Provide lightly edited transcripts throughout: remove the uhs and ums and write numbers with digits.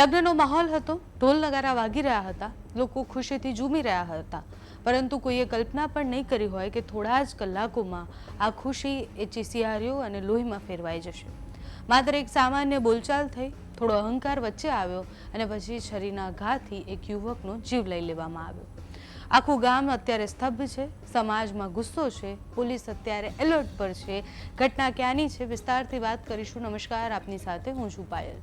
લગ્નનો માહોલ હતો, ઢોલ નગારા વાગી રહ્યા હતા, લોકો ખુશીથી ઝૂમી રહ્યા હતા, પરંતુ કોઈએ કલ્પના પણ નહીં કરી હોય કે થોડા જ કલાકોમાં આ ખુશી એ ચીસિયારીઓ અને લોહીમાં ફેરવાઈ જશે। માત્ર એક સામાન્ય બોલચાલ થઈ, થોડો અહંકાર વચ્ચે આવ્યો અને પછી છરીના ઘાથી એક યુવકનો જીવ લઈ લેવામાં આવ્યો। આખું ગામ અત્યારે સ્તબ્ધ છે, સમાજમાં ગુસ્સો છે, પોલીસ અત્યારે એલર્ટ પર છે। ઘટના ક્યાંની છે વિસ્તારથી વાત કરીશું। નમસ્કાર, આપની સાથે હું છું પાયલ।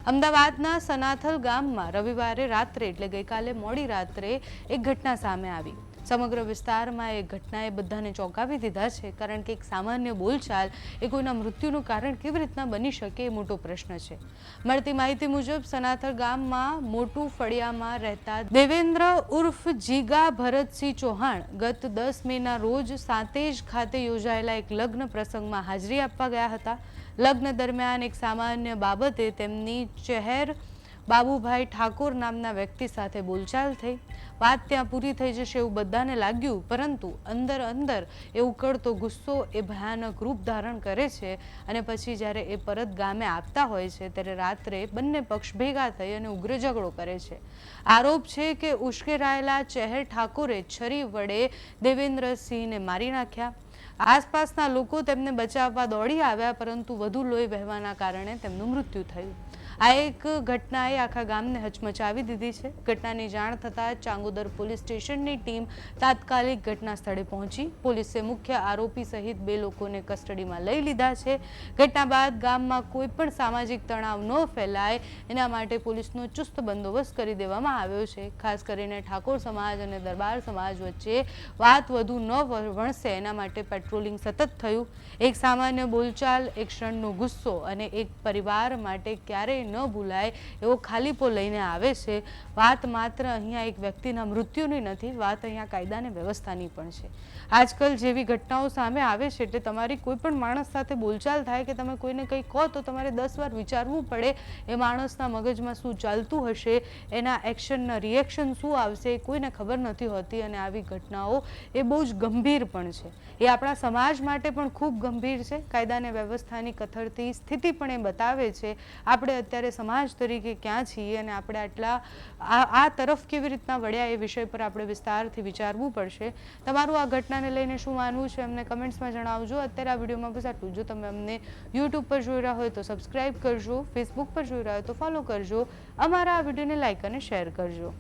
અમદાવાદના સનાથલ ગામમાં રવિવારે રાત્રે એટલે ગઈકાલે મોડી રાત્રે એક ઘટના સામે આવી। સમગ્ર વિસ્તારમાં એ ઘટનાએ બધાને ચોંકાવી દીધા છે, કારણ કે એક સામાન્ય બોલચાલ એ કોઈના મૃત્યુનું કારણ કેવી રીતના બની શકે એ મોટો પ્રશ્ન છે। મળતી માહિતી મુજબ સનાથલ ગામમાં મોટું ફળિયામાં રહેતા દેવેન્દ્ર ઉર્ફ જીગા ભરતસિંહ ચૌહાણ ગત 10 મેના રોજ સાંતેજ ખાતે યોજાયેલા એક લગ્ન પ્રસંગમાં હાજરી આપવા ગયા હતા। લગ્ન દરમિયાન એક સામાન્ય બાબતે તેમની ચહેર બાબુભાઈ ઠાકોર નામના વ્યક્તિ સાથે બોલચાલ થઈ। વાત ત્યાં પૂરી થઈ જશે એવું બધાને લાગ્યું, પરંતુ અંદર અંદર એ ઉકળતો ગુસ્સો એ ભયાનક રૂપ ધારણ કરે છે અને પછી જ્યારે એ પરત ગામે આવતા હોય છે ત્યારે રાત્રે બંને પક્ષ ભેગા થઈ અને ઉગ્ર ઝઘડો કરે છે। આરોપ છે કે ઉશ્કેરાયેલા ચહેર ઠાકોરે છરી વડે દેવેન્દ્રસિંહને મારી નાખ્યા। આસપાસના લોકો તેમને બચાવવા દોડી આવ્યા, પરંતુ વધુ લોહી વહેવાના કારણે તેમનું મૃત્યુ થયું। આ એક ઘટનાએ આખા ગામને હચમચાવી દીધી છે। ઘટનાની જાણ થતાં ચાંગોદર પોલીસ સ્ટેશનની ટીમ તાત્કાલિક ઘટના સ્થળે પહોંચી। પોલીસે મુખ્ય આરોપી સહિત 2 લોકોને કસ્ટડીમાં લઈ લીધા છે। ઘટના બાદ ગામમાં કોઈ પણ સામાજિક તણાવ ન ફેલાય એના માટે પોલીસનો ચુસ્ત બંદોબસ્ત કરી દેવામાં આવ્યો છે। ખાસ કરીને ઠાકોર સમાજ અને દરબાર સમાજ વચ્ચે વાત વધુ ન વણસે એના માટે પેટ્રોલિંગ સતત થયું। એક સામાન્ય બોલચાલ, એક ક્ષણનો ગુસ્સો અને એક પરિવાર માટે ક્યારેય ન ભૂલાય એવો ખાલીપો લઈને આવે છે। વાત માત્ર અહીંયા એક વ્યક્તિના મૃત્યુની નથી, વાત અહીંયા કાયદા અને વ્યવસ્થાની પણ છે। આજકાલ જેવી ઘટનાઓ સામે આવે છે એટલે તમારી કોઈ પણ માણસ સાથે બોલચાલ થાય કે તમે કોઈને કંઈ કહો તો તમારે 10 વાર વિચારવું પડે એ માણસના મગજમાં શું ચાલતું હશે, એના એક્શનના રિએક્શન શું આવશે એ કોઈને ખબર નથી હોતી। અને આવી ઘટનાઓ એ બહુ જ ગંભીર પણ છે, એ આપણા સમાજ માટે પણ ખૂબ ગંભીર છે। કાયદા અને વ્યવસ્થાની કથળતી સ્થિતિ પણ એ બતાવે છે આપણે અત્યારે સમાજ તરીકે ક્યાં છીએ અને આપણે આટલા આ તરફ કેવી રીતના વળ્યા એ વિષય પર આપણે વિસ્તારથી વિચારવું પડશે। તમારું આ ઘટનાને લઈને શું માનવું છે અમને કમેન્ટ્સમાં જણાવજો। અત્યારે આ વિડીયોમાં બસ આટલું। જો તમે અમને યુટ્યુબ પર જોઈ રહ્યા હોય તો સબસ્ક્રાઈબ કરજો, ફેસબુક પર જોઈ રહ્યા હોય તો ફોલો કરજો, અમારા આ વિડીયોને લાઈક અને શેર કરજો।